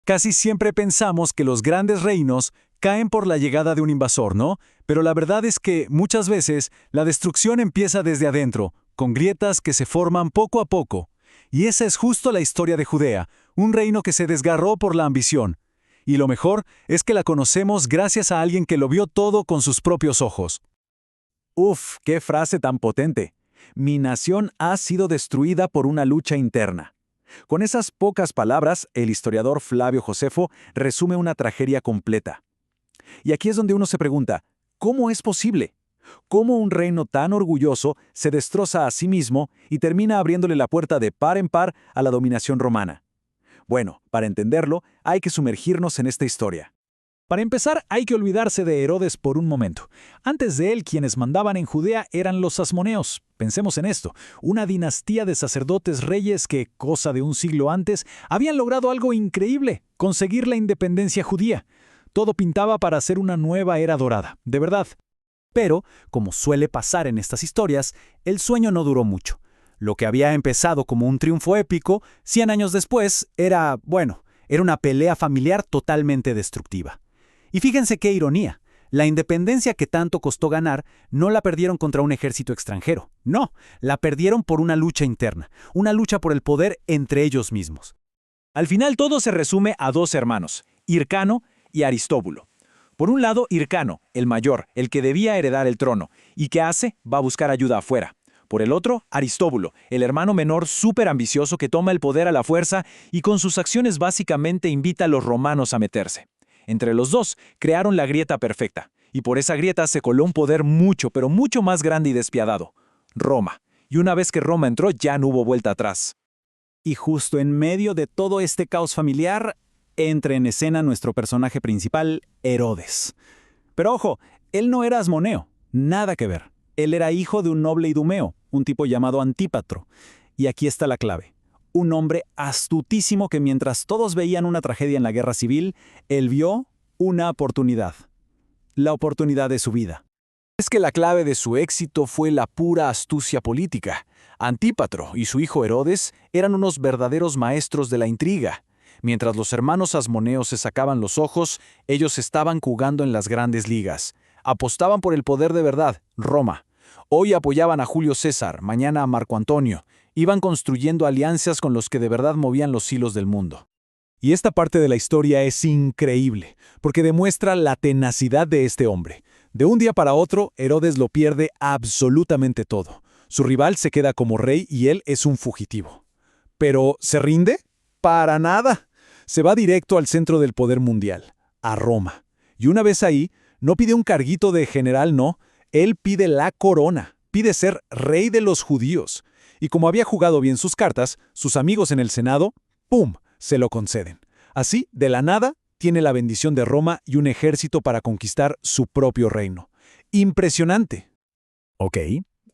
Casi siempre pensamos que los grandes reinos caen por la llegada de un invasor, ¿no? Pero la verdad es que, muchas veces, la destrucción empieza desde adentro, con grietas que se forman poco a poco. Y esa es justo la historia de Judea, un reino que se desgarró por la ambición. Y lo mejor es que la conocemos gracias a alguien que lo vio todo con sus propios ojos. Uf, qué frase tan potente. Mi nación ha sido destruida por una lucha interna. Con esas pocas palabras, el historiador Flavio Josefo resume una tragedia completa. Y aquí es donde uno se pregunta, ¿cómo es posible? ¿Cómo un reino tan orgulloso se destroza a sí mismo y termina abriéndole la puerta de par en par a la dominación romana? Bueno, para entenderlo, hay que sumergirnos en esta historia. Para empezar, hay que olvidarse de Herodes por un momento. Antes de él, quienes mandaban en Judea eran los asmoneos. Pensemos en esto, una dinastía de sacerdotes reyes que, cosa de un siglo antes, habían logrado algo increíble, conseguir la independencia judía. Todo pintaba para hacer una nueva era dorada, de verdad. Pero, como suele pasar en estas historias, el sueño no duró mucho. Lo que había empezado como un triunfo épico, 100 años después, era una pelea familiar totalmente destructiva. Y fíjense qué ironía. La independencia que tanto costó ganar no la perdieron contra un ejército extranjero. No, la perdieron por una lucha interna, una lucha por el poder entre ellos mismos. Al final todo se resume a dos hermanos, Hircano y Aristóbulo. Por un lado, Hircano, el mayor, el que debía heredar el trono, y que hace, va a buscar ayuda afuera. Por el otro, Aristóbulo, el hermano menor súper ambicioso que toma el poder a la fuerza y con sus acciones básicamente invita a los romanos a meterse. Entre los dos, crearon la grieta perfecta, y por esa grieta se coló un poder mucho, pero mucho más grande y despiadado, Roma. Y una vez que Roma entró, ya no hubo vuelta atrás. Y justo en medio de todo este caos familiar, entra en escena nuestro personaje principal, Herodes. Pero ojo, él no era asmoneo, nada que ver. Él era hijo de un noble idumeo, un tipo llamado Antípatro. Y aquí está la clave. Un hombre astutísimo que mientras todos veían una tragedia en la guerra civil, él vio una oportunidad. La oportunidad de su vida. Es que la clave de su éxito fue la pura astucia política. Antípatro y su hijo Herodes eran unos verdaderos maestros de la intriga. Mientras los hermanos asmoneos se sacaban los ojos, ellos estaban jugando en las grandes ligas. Apostaban por el poder de verdad, Roma. Hoy apoyaban a Julio César, mañana a Marco Antonio. Iban construyendo alianzas con los que de verdad movían los hilos del mundo. Y esta parte de la historia es increíble, porque demuestra la tenacidad de este hombre. De un día para otro, Herodes lo pierde absolutamente todo. Su rival se queda como rey y él es un fugitivo. ¿Pero se rinde? ¡Para nada! Se va directo al centro del poder mundial, a Roma. Y una vez ahí, no pide un carguito de general, no. Él pide la corona, pide ser rey de los judíos. Y como había jugado bien sus cartas, sus amigos en el Senado, ¡pum!, se lo conceden. Así, de la nada, tiene la bendición de Roma y un ejército para conquistar su propio reino. ¡Impresionante! Ok,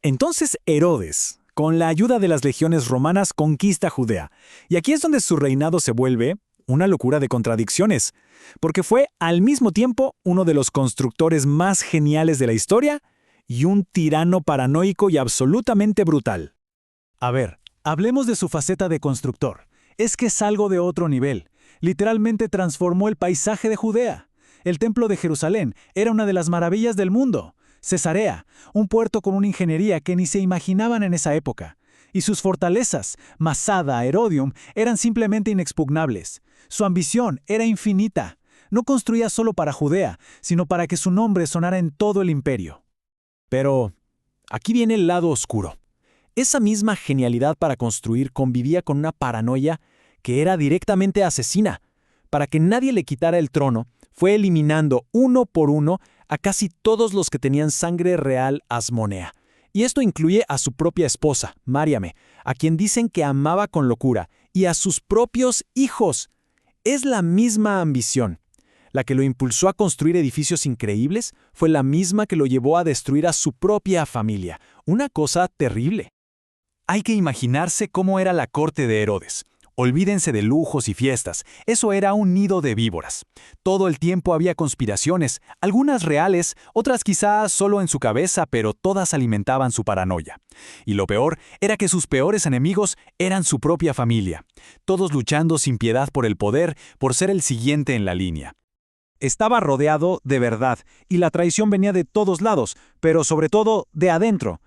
entonces Herodes, con la ayuda de las legiones romanas, conquista Judea. Y aquí es donde su reinado se vuelve una locura de contradicciones, porque fue al mismo tiempo uno de los constructores más geniales de la historia y un tirano paranoico y absolutamente brutal. A ver, hablemos de su faceta de constructor. Es que es algo de otro nivel. Literalmente transformó el paisaje de Judea. El templo de Jerusalén era una de las maravillas del mundo. Cesarea, un puerto con una ingeniería que ni se imaginaban en esa época. Y sus fortalezas, Masada, Herodium, eran simplemente inexpugnables. Su ambición era infinita. No construía solo para Judea, sino para que su nombre sonara en todo el imperio. Pero aquí viene el lado oscuro. Esa misma genialidad para construir convivía con una paranoia que era directamente asesina. Para que nadie le quitara el trono, fue eliminando uno por uno a casi todos los que tenían sangre real asmonea. Y esto incluye a su propia esposa, Mariame, a quien dicen que amaba con locura, y a sus propios hijos. Es la misma ambición. La que lo impulsó a construir edificios increíbles fue la misma que lo llevó a destruir a su propia familia. Una cosa terrible. Hay que imaginarse cómo era la corte de Herodes. Olvídense de lujos y fiestas, eso era un nido de víboras. Todo el tiempo había conspiraciones, algunas reales, otras quizás solo en su cabeza, pero todas alimentaban su paranoia. Y lo peor era que sus peores enemigos eran su propia familia, todos luchando sin piedad por el poder, por ser el siguiente en la línea. Estaba rodeado de verdad, y la traición venía de todos lados, pero sobre todo de adentro.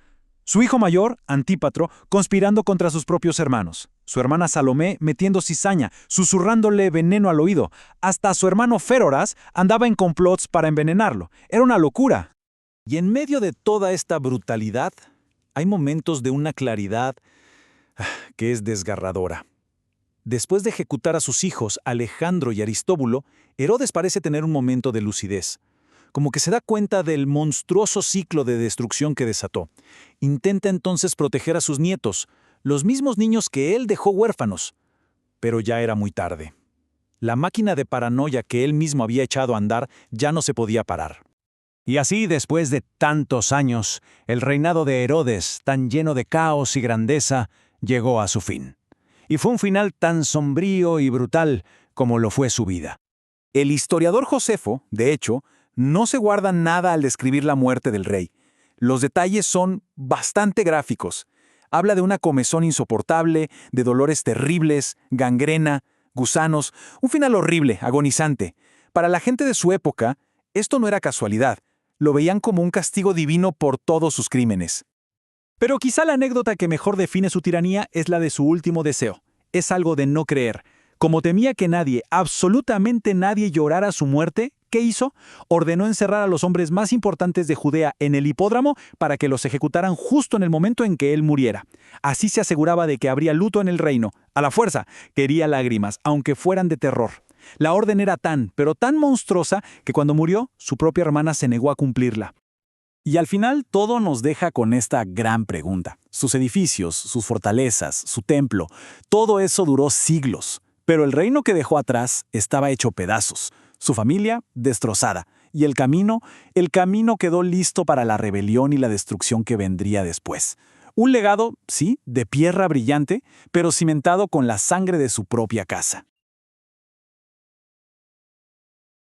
Su hijo mayor, Antípatro, conspirando contra sus propios hermanos. Su hermana Salomé metiendo cizaña, susurrándole veneno al oído. Hasta su hermano Féroras andaba en complots para envenenarlo. Era una locura. Y en medio de toda esta brutalidad, hay momentos de una claridad que es desgarradora. Después de ejecutar a sus hijos, Alejandro y Aristóbulo, Herodes parece tener un momento de lucidez. Como que se da cuenta del monstruoso ciclo de destrucción que desató. Intenta entonces proteger a sus nietos, los mismos niños que él dejó huérfanos. Pero ya era muy tarde. La máquina de paranoia que él mismo había echado a andar ya no se podía parar. Y así, después de tantos años, el reinado de Herodes, tan lleno de caos y grandeza, llegó a su fin. Y fue un final tan sombrío y brutal como lo fue su vida. El historiador Josefo, de hecho, no se guarda nada al describir la muerte del rey. Los detalles son bastante gráficos. Habla de una comezón insoportable, de dolores terribles, gangrena, gusanos, un final horrible, agonizante. Para la gente de su época, esto no era casualidad. Lo veían como un castigo divino por todos sus crímenes. Pero quizá la anécdota que mejor define su tiranía es la de su último deseo. Es algo de no creer. Como temía que nadie, absolutamente nadie llorara su muerte, ¿qué hizo? Ordenó encerrar a los hombres más importantes de Judea en el hipódromo para que los ejecutaran justo en el momento en que él muriera. Así se aseguraba de que habría luto en el reino. A la fuerza, quería lágrimas, aunque fueran de terror. La orden era tan, pero tan monstruosa que cuando murió, su propia hermana se negó a cumplirla. Y al final todo nos deja con esta gran pregunta. Sus edificios, sus fortalezas, su templo, todo eso duró siglos. Pero el reino que dejó atrás estaba hecho pedazos, su familia destrozada, y el camino quedó listo para la rebelión y la destrucción que vendría después. Un legado, sí, de piedra brillante, pero cimentado con la sangre de su propia casa.